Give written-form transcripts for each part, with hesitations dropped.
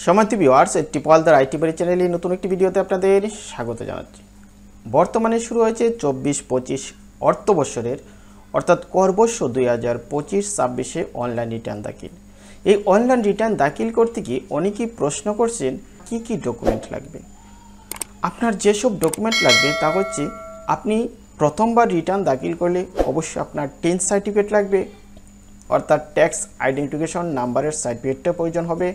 সম্মানিত viewers, টিপলদার IT বাড়ি চ্যানেলে নতুন একটি ভিডিওতে আপনাদের স্বাগত জানাচ্ছি। বর্তমানে শুরু হয়েছে 24-25 অর্থবর্ষের অর্থাৎ করবর্ষ 2025-26 অনলাইন রিটার্ন দাখিল। এই অনলাইন রিটার্ন দাখিল করতে গিয়ে অনেকেই প্রশ্ন করছেন কি কি ডকুমেন্ট লাগবে। আপনার যেসব ডকুমেন্ট লাগবে তা হচ্ছে, আপনি প্রথমবার রিটার্ন দাখিল করলে অবশ্যই আপনার 10 সার্টিফিকেট লাগবে, অর্থাৎ ট্যাক্স আইডেন্টিফিকেশন নাম্বারের সার্টিফিকেটটা প্রয়োজন হবে,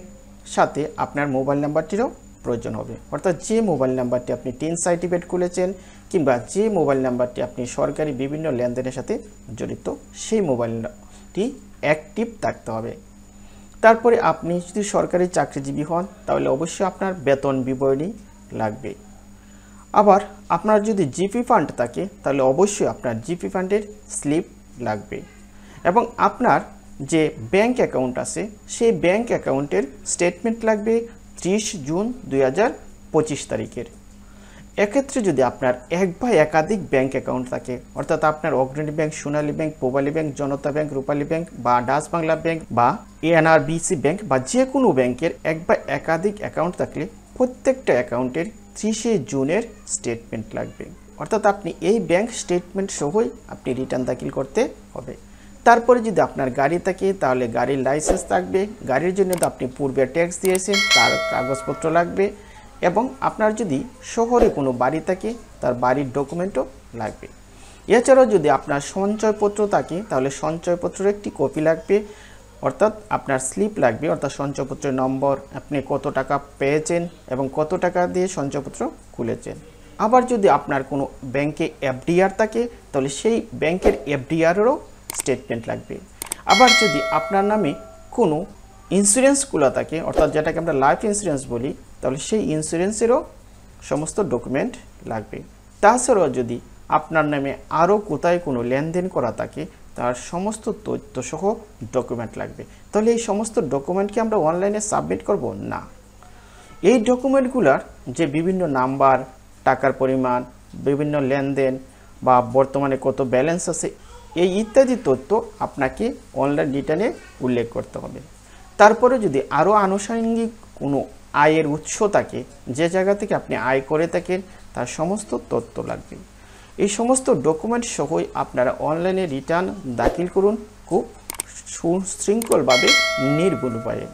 সাথে আপনার মোবাইল নাম্বারটিরও প্রয়োজন হবে। অর্থাৎ যে মোবাইল নাম্বারটি আপনি 10 সার্টিফিকেট খুলেছেন কিংবা যে মোবাইল নাম্বারটি আপনি সরকারি বিভিন্ন লেনদেনের সাথে জড়িত, সেই মোবাইলটি অ্যাক্টিভ থাকতে হবে। তারপরে আপনি যদি সরকারি চাকরিজীবী হন তাহলে অবশ্যই আপনার বেতন বিবরণী লাগবে। আবার আপনার যদি জিপি ফান্ড থাকে তাহলে অবশ্যই আপনার জিপি ফান্ডের স্লিপ লাগবে, এবং আপনার যে ব্যাংক অ্যাকাউন্ট আছে সেই ব্যাংক অ্যাকাউন্টের স্টেটমেন্ট লাগবে 30 জুন 2025 তারিখের। এক্ষেত্রে যদি আপনার এক বা একাধিক ব্যাংক অ্যাকাউন্ট থাকে, অর্থাৎ আপনার অগ্রণী ব্যাংক, সোনালী ব্যাংক, পূবালী ব্যাংক, জনতা ব্যাংক, রূপালী ব্যাংক বা ডাচ বাংলা ব্যাংক বা এনআরবিসি ব্যাংক বা যে কোনো ব্যাংকের এক বা একাধিক অ্যাকাউন্ট থাকলে প্রত্যেকটা অ্যাকাউন্টের 30 জুনের স্টেটমেন্ট লাগবে। অর্থাৎ আপনি এই ব্যাংক স্টেটমেন্ট সহই আপনি রিটার্ন দাখিল করতে হবে। তারপরে যদি আপনার গাড়ি থাকে তাহলে গাড়ির লাইসেন্স থাকবে, গাড়ির জন্য তো আপনি পূর্বে ট্যাক্স দিয়েছেন তার কাগজপত্র লাগবে, এবং আপনার যদি শহরে কোনো বাড়ি থাকে তার বাড়ির ডকুমেন্টও লাগবে। এছাড়াও যদি আপনার সঞ্চয়পত্র থাকে তাহলে সঞ্চয়পত্রের একটি কপি লাগবে, অর্থাৎ আপনার স্লিপ লাগবে, অর্থাৎ সঞ্চয়পত্রের নম্বর, আপনি কত টাকা পেয়েছেন এবং কত টাকা দিয়ে সঞ্চয়পত্র খুলেছেন। আবার যদি আপনার কোনো ব্যাংকে এফডিআর থাকে তাহলে সেই ব্যাংকের এফডিআরেরও স্টেটমেন্ট লাগবে। আবার যদি আপনার নামে কোনো ইন্স্যুরেন্স খোলা থাকে, অর্থাৎ যেটাকে আমরা লাইফ ইন্স্যুরেন্স বলি, তাহলে সেই ইন্স্যুরেন্সেরও সমস্ত ডকুমেন্ট লাগবে। তাছাড়াও যদি আপনার নামে আরও কোথায় কোনো লেনদেন করা থাকে তার সমস্ত তথ্যসহ ডকুমেন্ট লাগবে। তাহলে এই সমস্ত ডকুমেন্টকে আমরা অনলাইনে সাবমিট করব না। এই ডকুমেন্টগুলোর যে বিভিন্ন নাম্বার, টাকার পরিমাণ, বিভিন্ন লেনদেন বা বর্তমানে কত ব্যালেন্স আছে, এই ইত্যাদি তথ্য আপনাকে অনলাইন রিটার্নে উল্লেখ করতে হবে। তারপরে যদি আরও আনুষঙ্গিক কোনো আয়ের উৎস থাকে, যে জায়গা থেকে আপনি আয় করে থাকেন, তার সমস্ত তথ্য লাগবে। এই সমস্ত ডকুমেন্ট সহই আপনারা অনলাইনে রিটার্ন দাখিল করুন খুব সুশৃঙ্খলভাবে, নির্ভুল উপায়ে।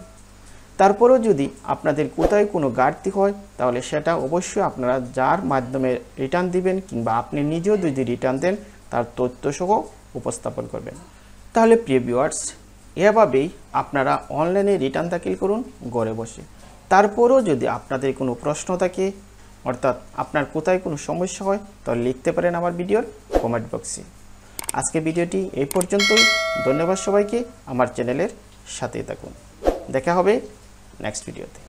তারপরেও যদি আপনাদের কোথায় কোনো ঘাটতি হয় তাহলে সেটা অবশ্যই আপনারা যার মাধ্যমে রিটার্ন দিবেন কিংবা আপনি নিজেও যদি রিটার্ন দেন তার তথ্যসহ উপস্থাপন করবেন। তাহলে প্রিয় ভিউয়ার্স, এভাবেই আপনারা অনলাইনে রিটার্ন দাখিল করুন ঘরে বসে। তারপরেও যদি আপনাদের কোনো প্রশ্ন থাকে, অর্থাৎ আপনার কোথায় কোনো সমস্যা হয়, তাহলে লিখতে পারেন আমার ভিডিওর কমেন্ট বক্সে। আজকে ভিডিওটি এই পর্যন্তই। ধন্যবাদ সবাইকে। আমার চ্যানেলের সাথেই থাকুন। দেখা হবে নেক্সট ভিডিওতে।